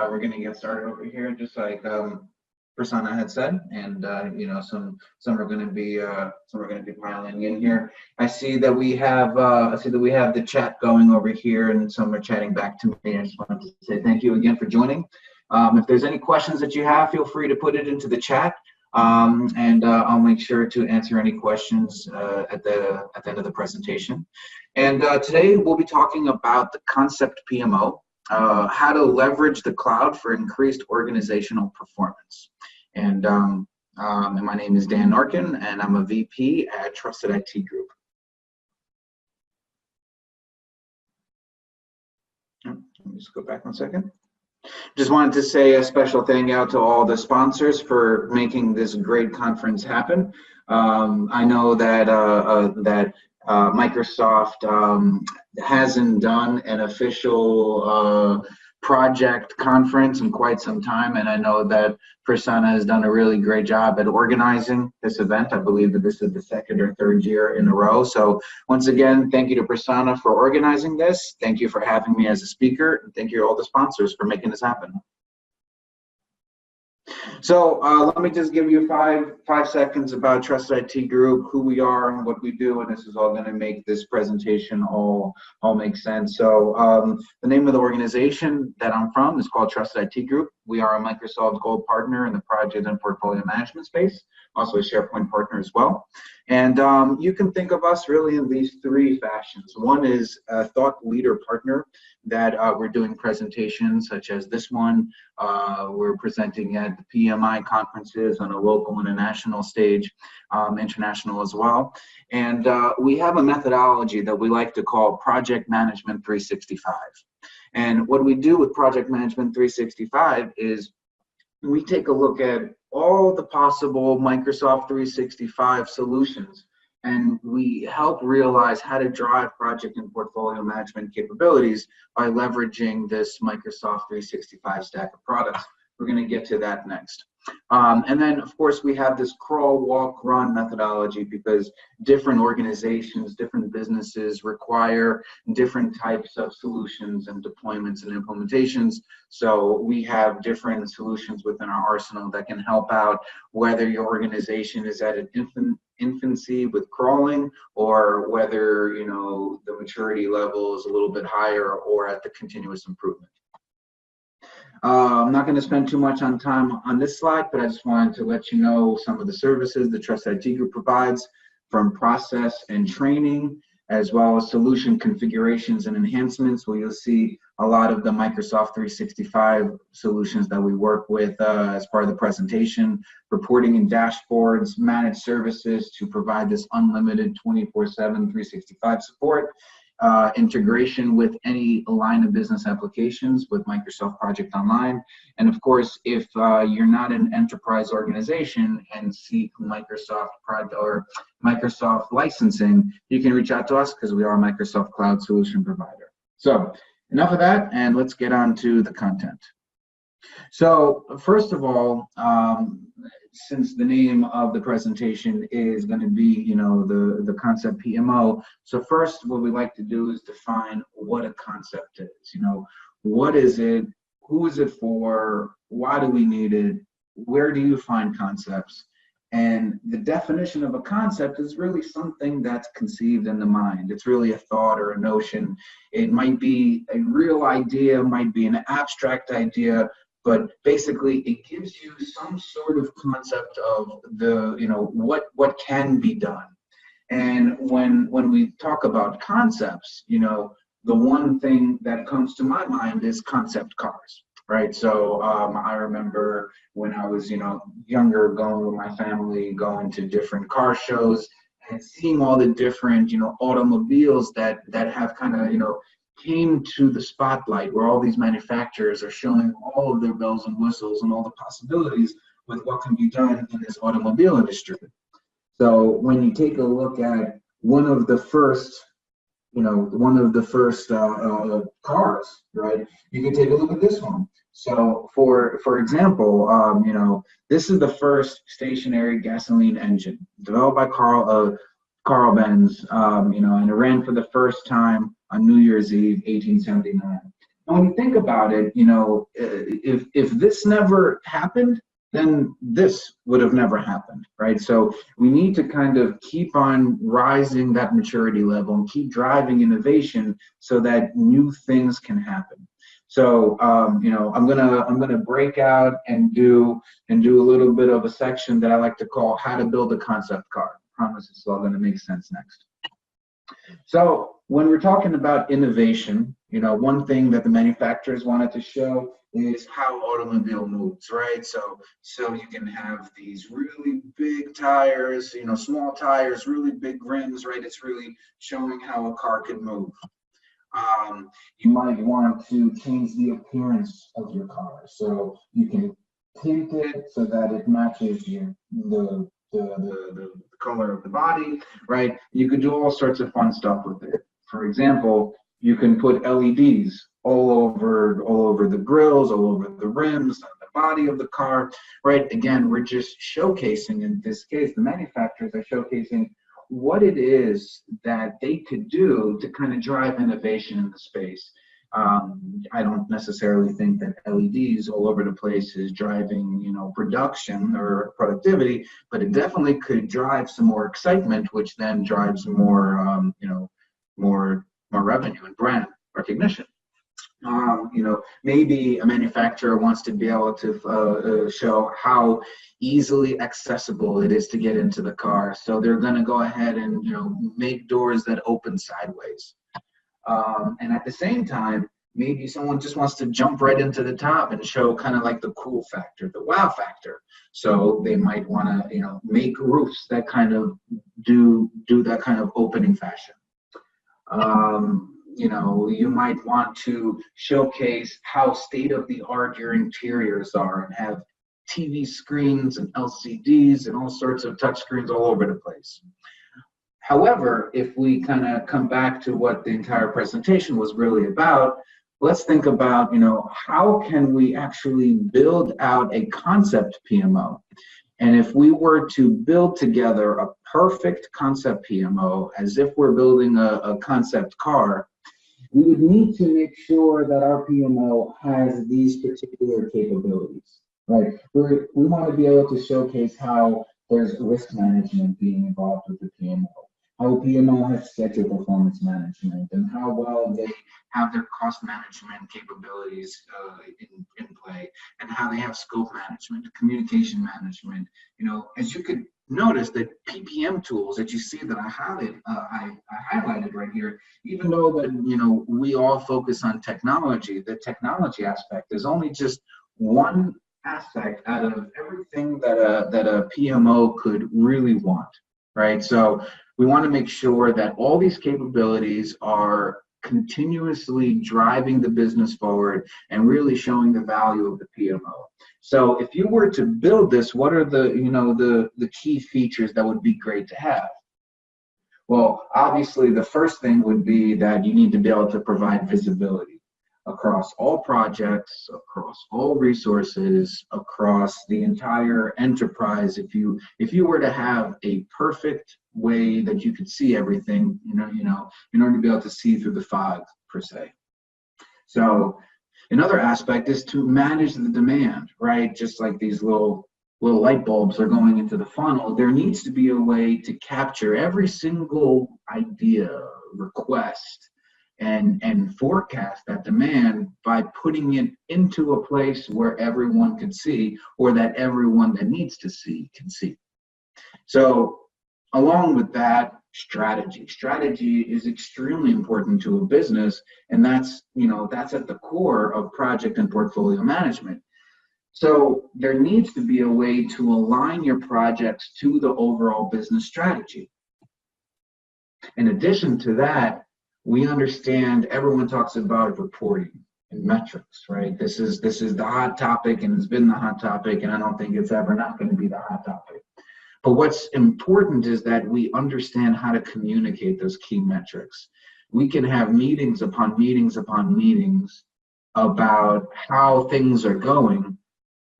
we're going to get started over here, just like Prasanna had said, and some are going to be piling in here. I see that we have the chat going over here, and some are chatting back to me. I just wanted to say thank you again for joining. If there's any questions that you have, feel free to put it into the chat, and I'll make sure to answer any questions at the end of the presentation. And today we'll be talking about the concept PMO, how to leverage the cloud for increased organizational performance. And my name is Dan Narkin, and I'm a VP at Trusted IT Group. Let me just go back 1 second. Just wanted to say a special thank you to all the sponsors for making this great conference happen. I know that Microsoft hasn't done an official project conference in quite some time, and I know that Prasanna has done a really great job at organizing this event. I believe that this is the second or third year in a row. So once again, thank you to Prasanna for organizing this. Thank you for having me as a speaker. And thank you to all the sponsors for making this happen. So let me just give you five seconds about Trusted IT Group, who we are and what we do, and this is all going to make this presentation all make sense. So the name of the organization that I'm from is called Trusted IT Group. We are a Microsoft Gold partner in the project and portfolio management space, also a SharePoint partner as well. And you can think of us really in these three fashions. One is a thought leader partner that we're doing presentations such as this one. We're presenting at the PMI conferences on a local and a national stage, international as well. And we have a methodology that we like to call Project Management 365. And what we do with Project Management 365 is we take a look at all the possible Microsoft 365 solutions, and we help realize how to drive project and portfolio management capabilities by leveraging this Microsoft 365 stack of products. We're going to get to that next. And then, of course, we have this crawl, walk, run methodology because different organizations, different businesses require different types of solutions and deployments and implementations. So we have different solutions within our arsenal that can help out whether your organization is at an infancy with crawling, or whether the maturity level is a little bit higher or at the continuous improvement. I'm not going to spend too much time on this slide, but I just wanted to let you know some of the services the Trusted IT Group provides, from process and training, as well as solution configurations and enhancements, where you'll see a lot of the Microsoft 365 solutions that we work with as part of the presentation, reporting and dashboards, managed services to provide this unlimited 24/7 365 support, integration with any line of business applications with Microsoft Project Online. And of course, if you're not an enterprise organization and seek Microsoft product or Microsoft licensing, you can reach out to us because we are a Microsoft Cloud Solution Provider. So enough of that, and let's get on to the content. So first of all, since the name of the presentation is going to be, the concept PMO. So first, what we like to do is define what a concept is. What is it? Who is it for? Why do we need it? Where do you find concepts? And the definition of a concept is really something that's conceived in the mind. It's really a thought or a notion. It might be a real idea, might be an abstract idea, but basically it gives you some sort of concept of what can be done. And when we talk about concepts, the one thing that comes to my mind is concept cars, right? So I remember when I was younger, going with my family, going to different car shows and seeing all the different automobiles that have kind of came to the spotlight, where all these manufacturers are showing all of their bells and whistles and all the possibilities with what can be done in this automobile industry. So when you take a look at one of the first cars, right? You can take a look at this one. So for example, this is the first stationary gasoline engine developed by Carl Benz, and it ran for the first time on New Year's Eve, 1879. And when you think about it, if this never happened, then this would have never happened, right? So we need to kind of keep on rising that maturity level and keep driving innovation so that new things can happen. So I'm gonna break out and do a little bit of a section that I like to call how to build a concept car. I promise it's all gonna make sense next. So when we're talking about innovation, one thing that the manufacturers wanted to show is how automobile moves, right? So you can have these really big tires, small tires, really big rims, right? It's really showing how a car could move. You might want to change the appearance of your car, so you can tint it so that it matches the color of the body, right? You could do all sorts of fun stuff with it. For example, you can put LEDs all over the grills, all over the rims, on the body of the car, right? Again, we're just showcasing, in this case, the manufacturers are showcasing what it is that they could do to kind of drive innovation in the space. I don't necessarily think that LEDs all over the place is driving, production or productivity, but it definitely could drive some more excitement, which then drives more, more revenue and brand recognition. Maybe a manufacturer wants to be able to show how easily accessible it is to get into the car. So they're going to go ahead and, make doors that open sideways. And at the same time, maybe someone just wants to jump right into the top and show kind of like the cool factor, the wow factor. So they might want to, make roofs that kind of do that kind of opening fashion. You might want to showcase how state-of-the-art your interiors are and have TV screens and LCDs and all sorts of touch screens all over the place. However, if we kind of come back to what the entire presentation was really about, let's think about, how can we actually build out a concept PMO? And if we were to build together a perfect concept PMO, as if we're building a concept car, we would need to make sure that our PMO has these particular capabilities, right? We want to be able to showcase how there's risk management being involved with the PMO, how PMO has schedule performance management, and how well they have their cost management capabilities in play, and how they have scope management, communication management. As you could notice, that PPM tools that you see that I highlighted right here, even though that we all focus on technology, the technology aspect is only just one aspect out of everything that a PMO could really want, right? So we want to make sure that all these capabilities are continuously driving the business forward and really showing the value of the PMO. So if you were to build this, what are the key features that would be great to have? Well, obviously the first thing would be that you need to be able to provide visibility across all projects, across all resources, across the entire enterprise. If you were to have a perfect way that you could see everything, in order to be able to see through the fog, per se. So another aspect is to manage the demand, right? Just like these little light bulbs are going into the funnel, there needs to be a way to capture every single idea, request, and forecast that demand by putting it into a place where everyone can see, or that everyone that needs to see can see. So along with that, strategy is extremely important to a business, and that's at the core of project and portfolio management. So there needs to be a way to align your projects to the overall business strategy. In addition to that, we understand everyone talks about reporting and metrics, right? This is the hot topic, and it's been the hot topic, and I don't think it's ever not going to be the hot topic. But what's important is that we understand how to communicate those key metrics. We can have meetings upon meetings upon meetings about how things are going,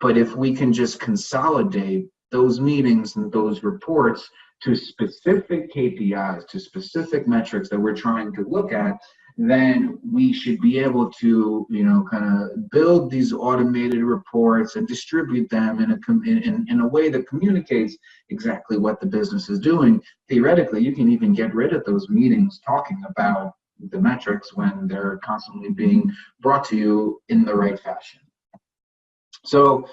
but if we can just consolidate those meetings and those reports to specific KPIs, to specific metrics that we're trying to look at, then we should be able to, kind of build these automated reports and distribute them in a way that communicates exactly what the business is doing. Theoretically, you can even get rid of those meetings talking about the metrics when they're constantly being brought to you in the right fashion. So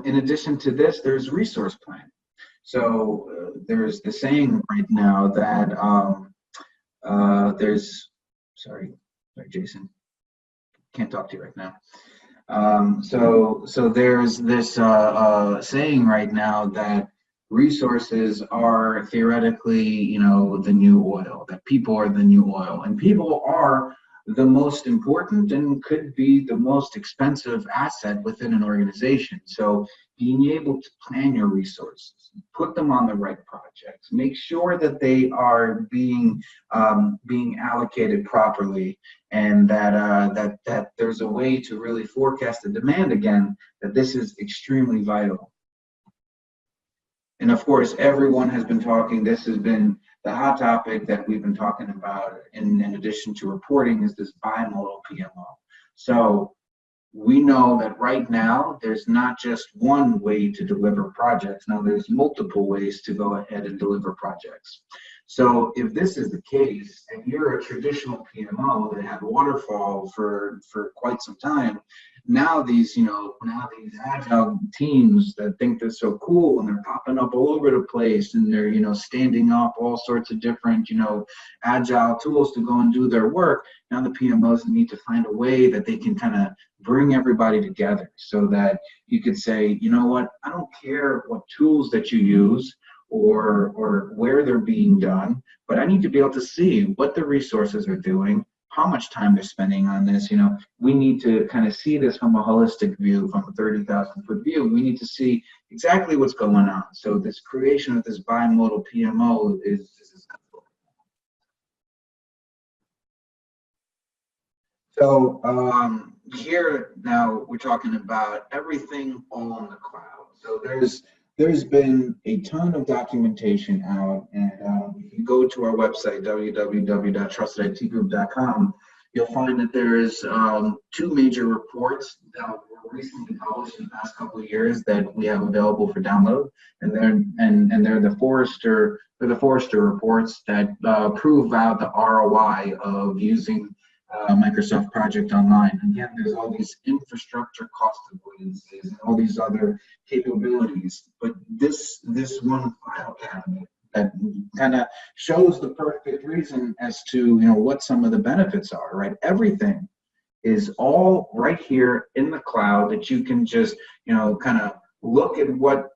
in addition to this, there's resource plan. So there's the saying right now that sorry, Jason, can't talk to you right now. So there's this saying right now that resources are theoretically, the new oil, that people are the new oil, and people are the most important and could be the most expensive asset within an organization. So being able to plan your resources, put them on the right projects, make sure that they are being allocated properly, and that there's a way to really forecast the demand again, that this is extremely vital. And of course, everyone has been talking, this has been the hot topic that we've been talking about in addition to reporting, is this bimodal PMO. So we know that right now, there's not just one way to deliver projects. Now there's multiple ways to go ahead and deliver projects. So if this is the case, and you're a traditional PMO that had waterfall for quite some time, now these agile teams that think they're so cool, and they're popping up all over the place, and they're standing up all sorts of different agile tools to go and do their work. Now the PMOs need to find a way that they can kind of bring everybody together, so that you could say, you know what, I don't care what tools that you use or where they're being done, but I need to be able to see what the resources are doing, how much time they're spending on this. We need to kind of see this from a holistic view, from a 30,000-foot view. We need to see exactly what's going on. So this creation of this bimodal PMO is so here now we're talking about everything all in the cloud. So there's been a ton of documentation out, and if you go to our website, www.trusteditgroup.com, you'll find that there is two major reports that were recently published in the past couple of years that we have available for download, and they're the Forrester reports that prove out the ROI of using Microsoft Project Online. Again, there's all these infrastructure cost avoidances and all these other capabilities, but this one file cabinet that kind of shows the perfect reason as to what some of the benefits are, right? Everything is all right here in the cloud that you can just kind of look at what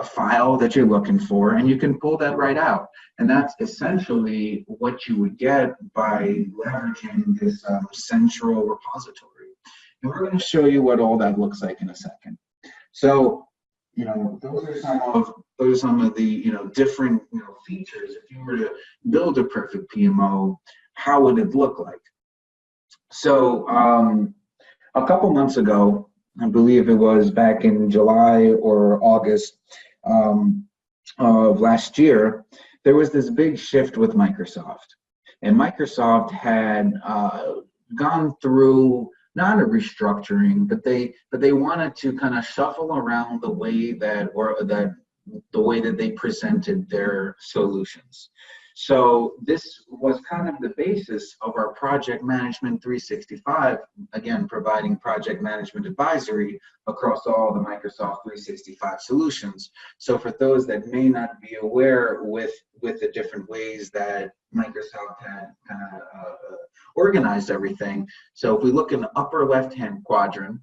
file that you're looking for, and you can pull that right out. And that's essentially what you would get by leveraging this central repository. And we're going to show you what all that looks like in a second. So, those are some of the different features. If you were to build a perfect PMO, how would it look like? So, a couple months ago, I believe it was back in July or August of last year, there was this big shift with Microsoft. And Microsoft had gone through not a restructuring, but they wanted to kind of shuffle around the way that they presented their solutions. So this was kind of the basis of our Project Management 365, again, providing project management advisory across all the Microsoft 365 solutions. So for those that may not be aware with the different ways that Microsoft had kind of organized everything. So if we look in the upper left-hand quadrant,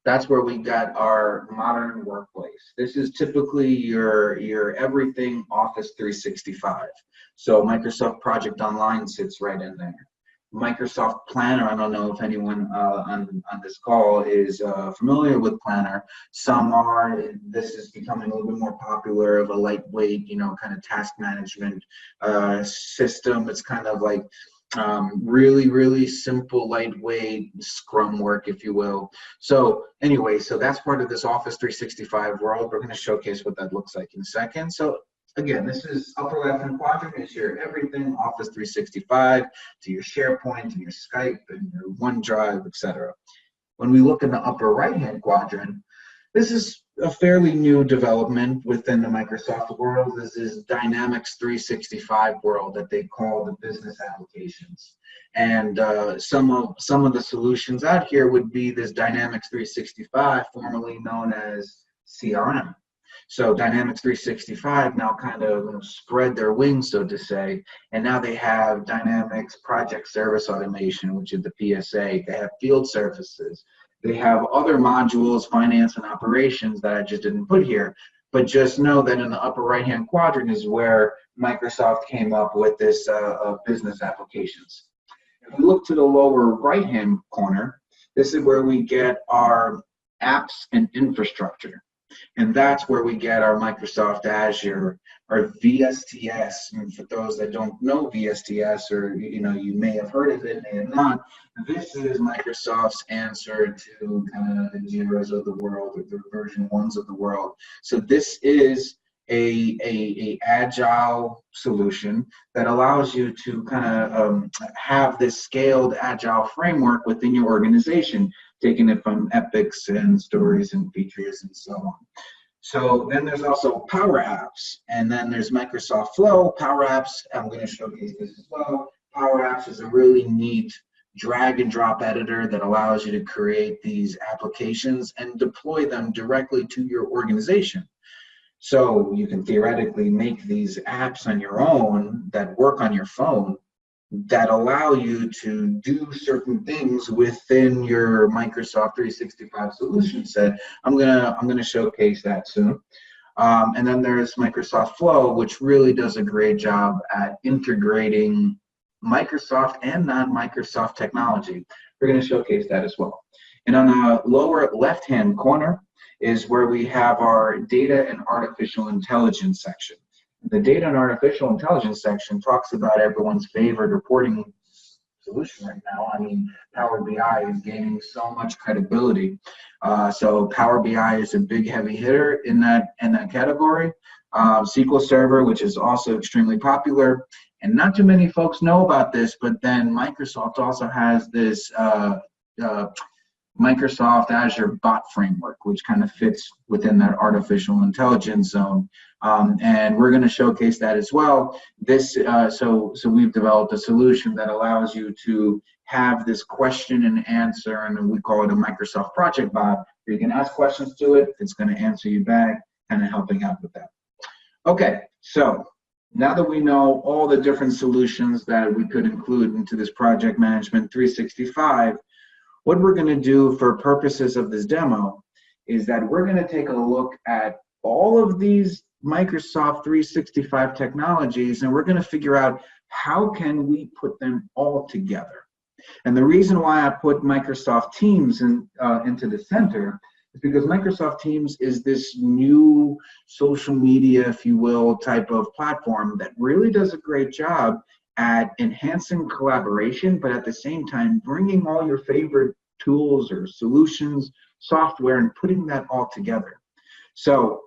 that's where we got our modern workplace. This is typically your everything Office 365. So Microsoft Project Online sits right in there. Microsoft Planner, I don't know if anyone on this call is familiar with Planner. Some are. This is becoming a little bit more popular of a lightweight, kind of task management system. It's kind of like really, really simple, lightweight Scrum work, if you will. So anyway, so that's part of this Office 365 world. We're going to showcase what that looks like in a second. So Again, this is upper left-hand quadrant is your everything, Office 365, to your SharePoint, and your Skype, and your OneDrive, etc. When we look in the upper right-hand quadrant, this is a fairly new development within the Microsoft world. This is Dynamics 365 world that they call the business applications. And some of the solutions out here would be this Dynamics 365, formerly known as CRM. So Dynamics 365 now kind of spread their wings, so to say, and now they have Dynamics Project Service Automation, which is the PSA. They have field services. They have other modules, finance and operations, that I just didn't put here. But just know that in the upper right-hand quadrant is where Microsoft came up with this business applications. If we look to the lower right-hand corner, this is where we get our apps and infrastructure. And that's where we get our Microsoft Azure, our VSTS. And for those that don't know VSTS, or you may have heard of it, may have not, this is Microsoft's answer to kind of the Jiras of the world, or the version 1s of the world. So this is a agile solution that allows you to kind of have this scaled agile framework within your organization, taking it from epics and stories and features and so on. So then there's also Power Apps, and then there's Microsoft Flow. Power Apps, I'm going to showcase this as well. Power Apps is a really neat drag and drop editor that allows you to create these applications and deploy them directly to your organization. So you can theoretically make these apps on your own that work on your phone, that allow you to do certain things within your Microsoft 365 solution set. I'm gonna showcase that soon. And then there's Microsoft Flow, which really does a great job at integrating Microsoft and non-Microsoft technology. We're gonna showcase that as well. And on the lower left-hand corner is where we have our data and artificial intelligence section. The data and artificial intelligence section talks about everyone's favorite reporting solution right now. I mean, Power BI is gaining so much credibility. So Power BI is a big heavy hitter in that category. SQL Server, which is also extremely popular. And not too many folks know about this, but then Microsoft also has this Microsoft Azure bot framework, which kind of fits within that artificial intelligence zone. And we're going to showcase that as well. This, so we've developed a solution that allows you to have this question and answer, and we call it a Microsoft Project Bot, where you can ask questions to it, it's going to answer you back, kind of helping out with that. Okay, so now that we know all the different solutions that we could include into this Project Management 365, what we're going to do for purposes of this demo is that we're going to take a look at all of these Microsoft 365 technologies, and we're going to figure out how can we put them all together. And the reason why I put Microsoft Teams into the center is because Microsoft Teams is this new social media, if you will, type of platform that really does a great job at enhancing collaboration, but at the same time bringing all your favorite tools or solutions, software, and putting that all together. So,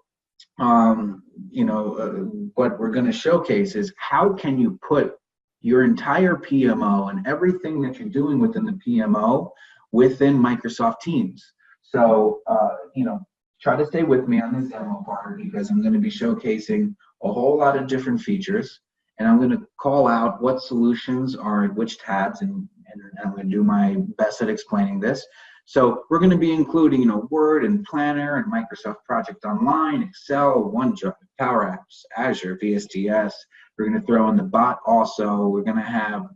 what we're going to showcase is how can you put your entire PMO and everything that you're doing within the PMO within Microsoft Teams. So, try to stay with me on this demo part, because I'm going to be showcasing a whole lot of different features. And I'm going to call out what solutions are in which tabs, and I'm going to do my best at explaining this. So we're going to be including, Word and Planner and Microsoft Project Online, Excel, OneDrive, Power Apps, Azure, VSTS. We're going to throw in the bot also. We're going to have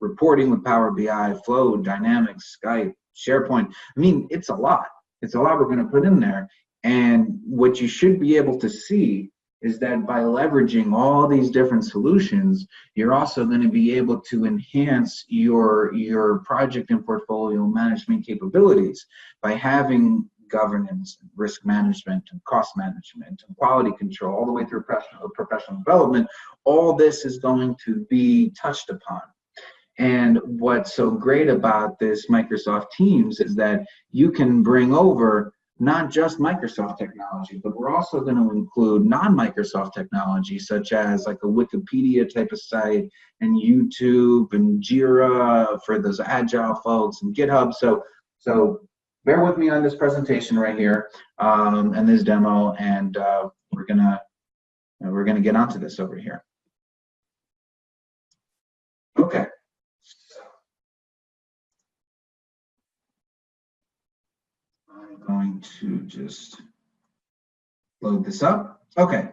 reporting with Power BI, Flow, Dynamics, Skype, SharePoint. I mean, it's a lot. It's a lot we're going to put in there. And what you should be able to see is that by leveraging all these different solutions, you're also going to be able to enhance your project and portfolio management capabilities by having governance, and risk management, and cost management, and quality control, all the way through professional development. All this is going to be touched upon. And what's so great about this Microsoft Teams is that you can bring over not just Microsoft technology, but we're also going to include non-Microsoft technology, such as like a Wikipedia type of site, and YouTube and Jira for those agile folks, and GitHub. So bear with me on this presentation right here, and this demo, and we're gonna get onto this over here. Okay. I'm going to just load this up. Okay.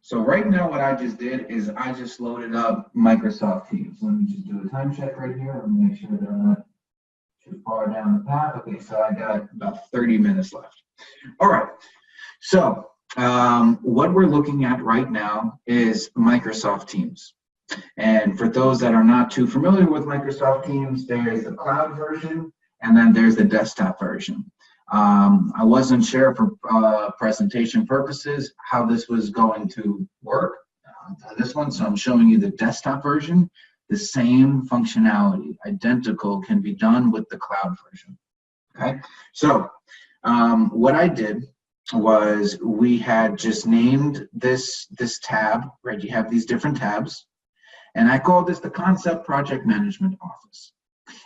So right now what I just did is I just loaded up Microsoft Teams. Let me just do a time check right here. Let me make sure that I'm not too far down the path. Okay, so I got about 30 minutes left. All right. So what we're looking at right now is Microsoft Teams. And for those that are not too familiar with Microsoft Teams, there's the cloud version and then there's the desktop version. I wasn't sure for presentation purposes how this was going to work this one, so I'm showing you the desktop version. The same functionality, identical, can be done with the cloud version. Okay, so what I did was we had just named this tab, right? You have these different tabs, and I called this the Concept Project Management Office.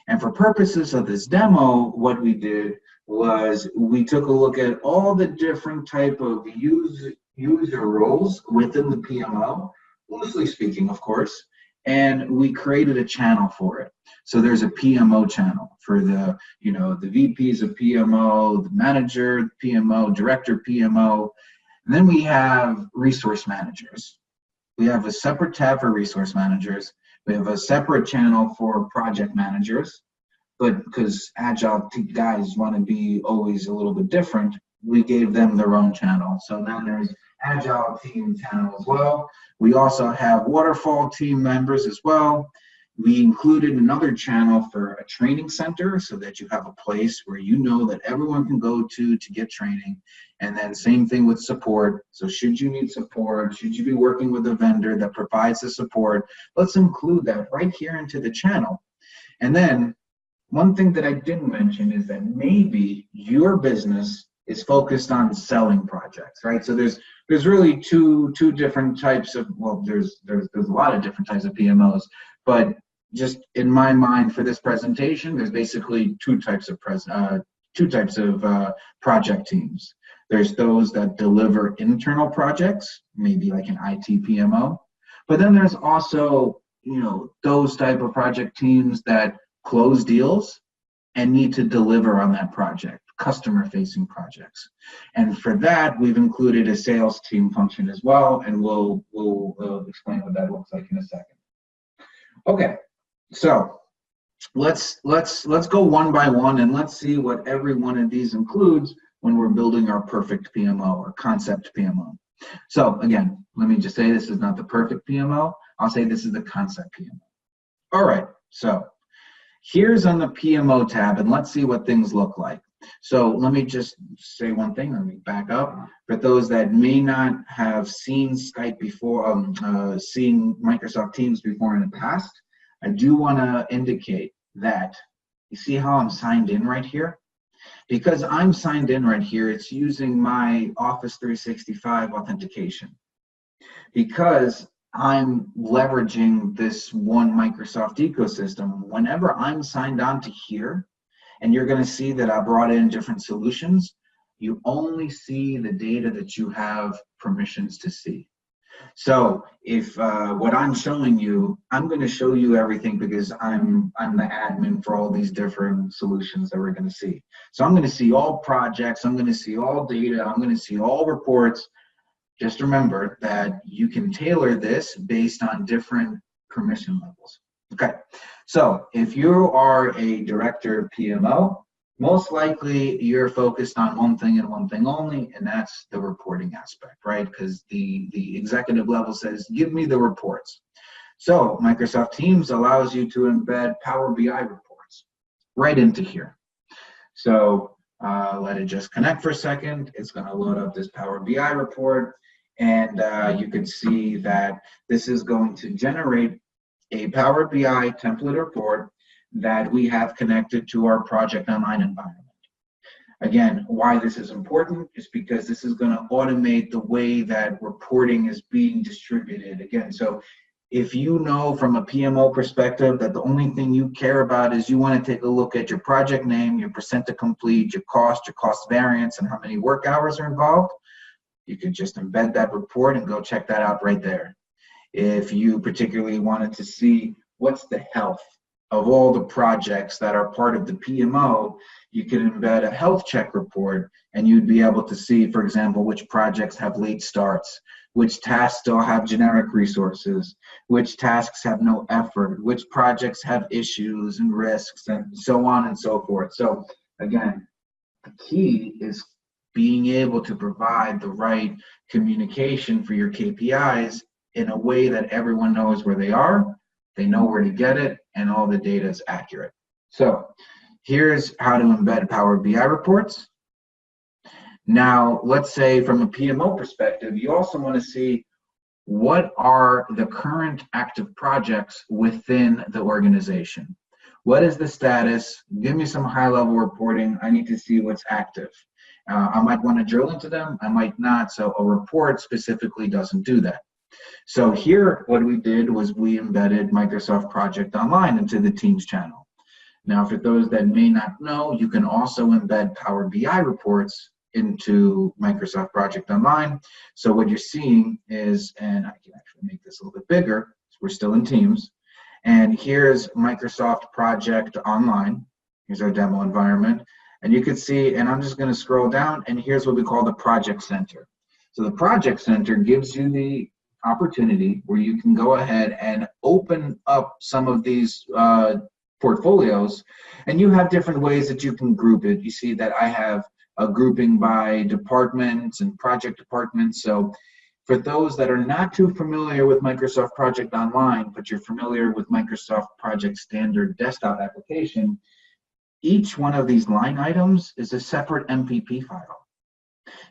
And for purposes of this demo, what we did was we took a look at all the different type of user roles within the PMO, loosely speaking, of course, and we created a channel for it. So there's a PMO channel for the, the VPs of PMO, the manager, PMO, director PMO, and then we have resource managers. We have a separate tab for resource managers. We have a separate channel for project managers, but because Agile guys want to be always a little bit different, we gave them their own channel. So now there's Agile team channel as well. We also have Waterfall team members as well. We included another channel for a training center so that you have a place where you know that everyone can go to get training. And then same thing with support. So should you need support, should you be working with a vendor that provides the support, let's include that right here into the channel. And then one thing that I didn't mention is that maybe your business is focused on selling projects, right? So there's really two different types of, well, there's a lot of different types of PMOs, but just in my mind for this presentation, there's basically two types of project teams. There's those that deliver internal projects, maybe like an IT PMO, but then there's also, those type of project teams that close deals and need to deliver on that project, customer-facing projects. And for that, we've included a sales team function as well, and we'll explain what that looks like in a second. Okay, so let's go one by one, and let's see what every one of these includes when we're building our perfect PMO or concept PMO. So again, let me just say this is not the perfect PMO. I'll say this is the concept PMO. All right, so here's on the PMO tab, and let's see what things look like. So let me just say one thing. Let me back up. For those that may not have seen Skype before, seen Microsoft Teams before in the past, I do want to indicate that you see how I'm signed in right here? Because I'm signed in right here, it's using my Office 365 authentication. Because I'm leveraging this one Microsoft ecosystem, whenever I'm signed on to here, and you're going to see that I brought in different solutions, you only see the data that you have permissions to see. So if what I'm showing you, I'm going to show you everything because I'm the admin for all these different solutions that we're going to see. So I'm going to see all projects, I'm going to see all data, I'm going to see all reports. Just remember that you can tailor this based on different permission levels. Okay, so if you are a director of PMO, most likely you're focused on one thing and one thing only, and that's the reporting aspect, right? Because the executive level says, give me the reports. So Microsoft Teams allows you to embed Power BI reports right into here. So let it just connect for a second. It's going to load up this Power BI report, and you can see that this is going to generate a Power BI template report that we have connected to our Project Online environment. Again, why this is important is because this is going to automate the way that reporting is being distributed. Again, so if you know from a PMO perspective that the only thing you care about is you want to take a look at your project name, your percent to complete, your cost variance, and how many work hours are involved, you could just embed that report and go check that out right there. If you particularly wanted to see what's the health of all the projects that are part of the PMO, you could embed a health check report and you'd be able to see, for example, which projects have late starts, which tasks still have generic resources, which tasks have no effort, which projects have issues and risks, and so on and so forth. So again, the key is being able to provide the right communication for your KPIs in a way that everyone knows where they are, they know where to get it, and all the data is accurate. So here's how to embed Power BI reports. Now, let's say from a PMO perspective, you also want to see what are the current active projects within the organization. What is the status? Give me some high-level reporting. I need to see what's active. I might want to drill into them. I might not. So a report specifically doesn't do that. So here, what we did was we embedded Microsoft Project Online into the Teams channel. Now, for those that may not know, you can also embed Power BI reports into Microsoft Project Online. So what you're seeing is, and I can actually make this a little bit bigger, we're still in Teams, and here's Microsoft Project Online. Here's our demo environment. And you can see, and I'm just going to scroll down, and here's what we call the Project Center. So the Project Center gives you the opportunity where you can go ahead and open up some of these portfolios, and you have different ways that you can group it. You see that I have a grouping by departments and project departments. So for those that are not too familiar with Microsoft Project Online, but you're familiar with Microsoft Project Standard Desktop application, each one of these line items is a separate MPP file.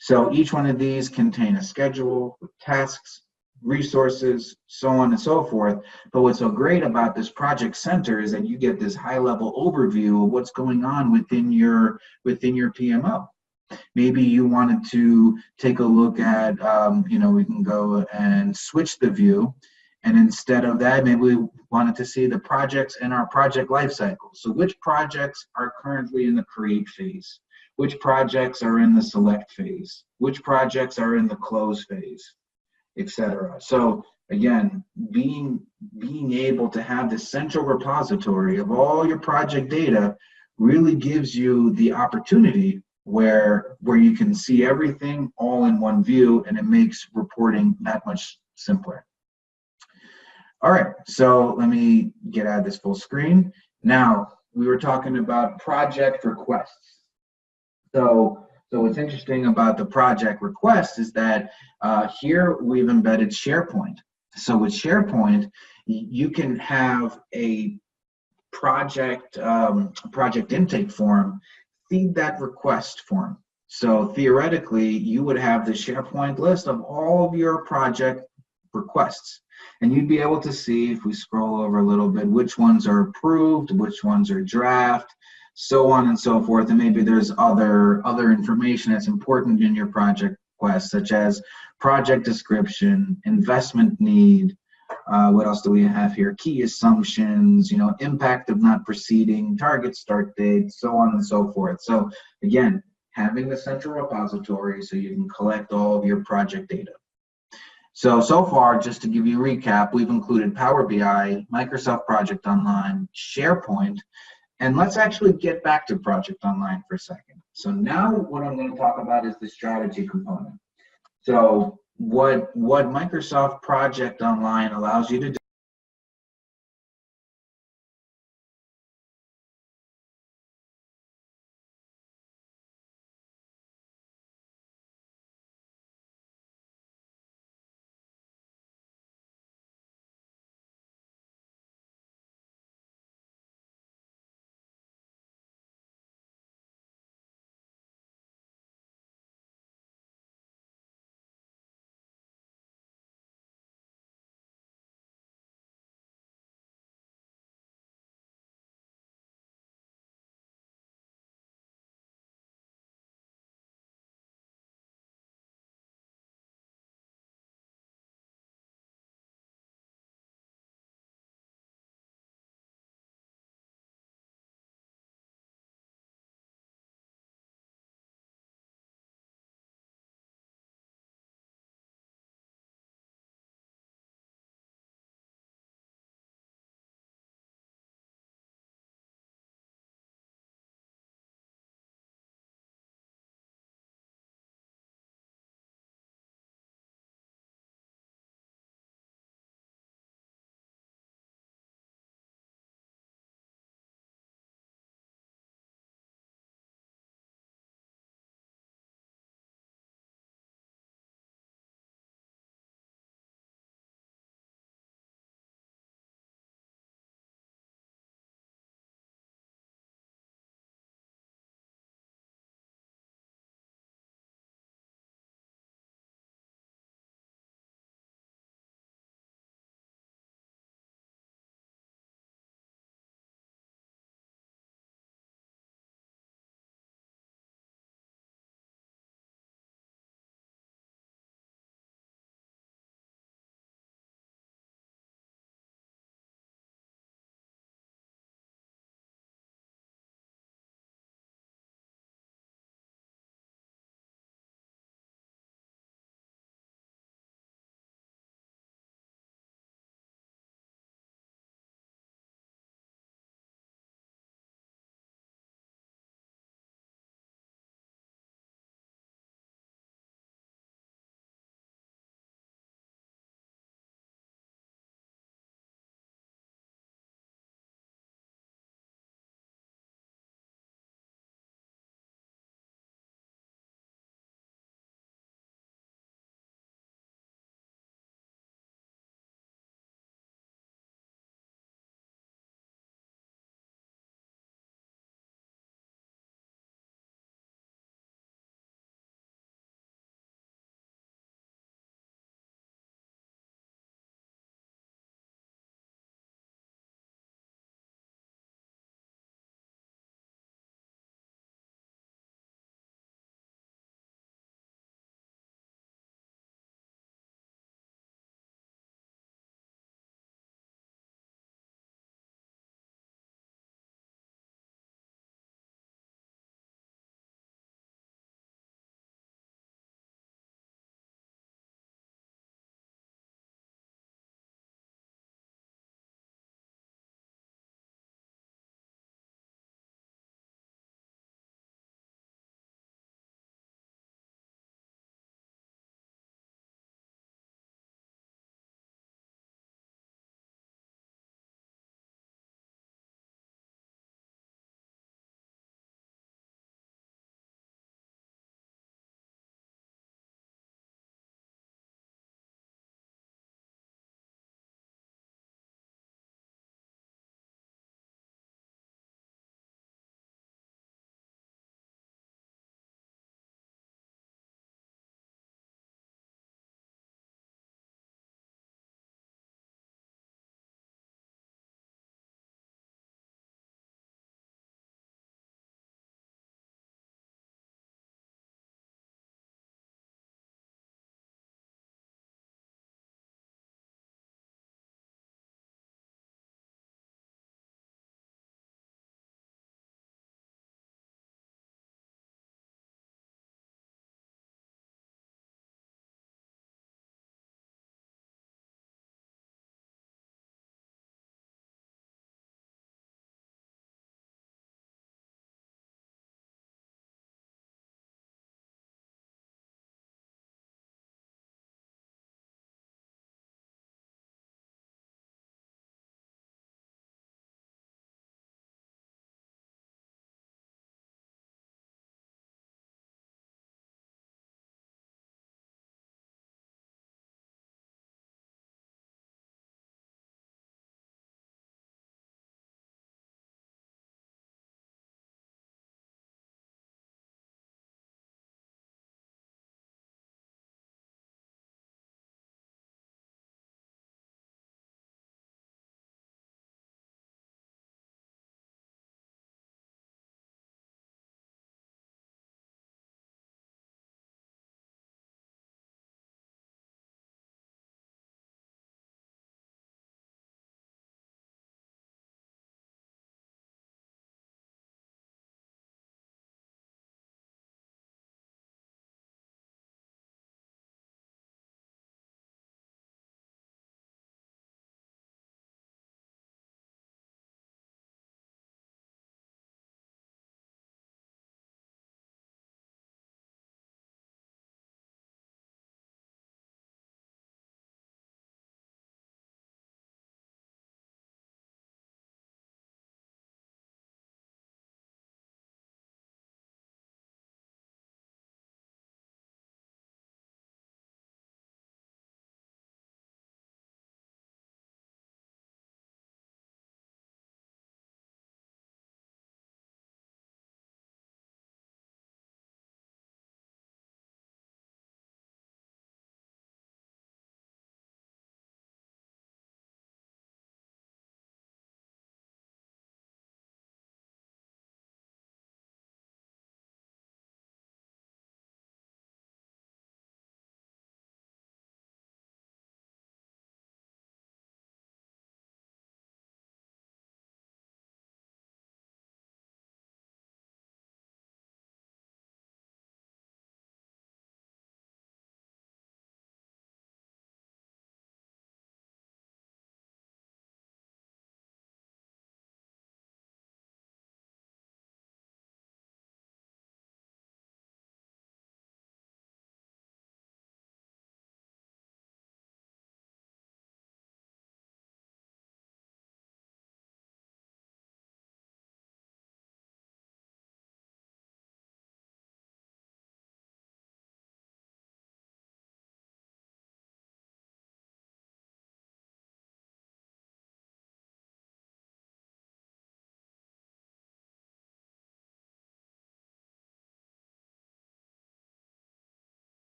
So each one of these contain a schedule with tasks, resources, so on and so forth. But what's so great about this Project Center is that you get this high-level overview of what's going on within your PMO. Maybe you wanted to take a look at, we can go and switch the view. And instead of that, maybe we wanted to see the projects in our project lifecycle. So which projects are currently in the create phase? Which projects are in the select phase? Which projects are in the close phase, etc. So again, being able to have this central repository of all your project data really gives you the opportunity where you can see everything all in one view, and it makes reporting that much simpler. All right, so let me get out of this full screen. Now, we were talking about project requests. So what's interesting about the project request is that here we've embedded SharePoint. So with SharePoint, you can have a project intake form feed that request form. So theoretically, you would have the SharePoint list of all of your project requests. And you'd be able to see, if we scroll over a little bit, which ones are approved, which ones are draft, so on and so forth. And maybe there's other information that's important in your project request, such as project description, investment need. What else do we have here? Key assumptions, impact of not proceeding, target start date, so on and so forth. So again, having the central repository so you can collect all of your project data. So far, just to give you a recap, we've included Power BI, Microsoft Project Online, SharePoint, and let's actually get back to Project Online for a second. So now what I'm going to talk about is the strategy component. So what Microsoft Project Online allows you to do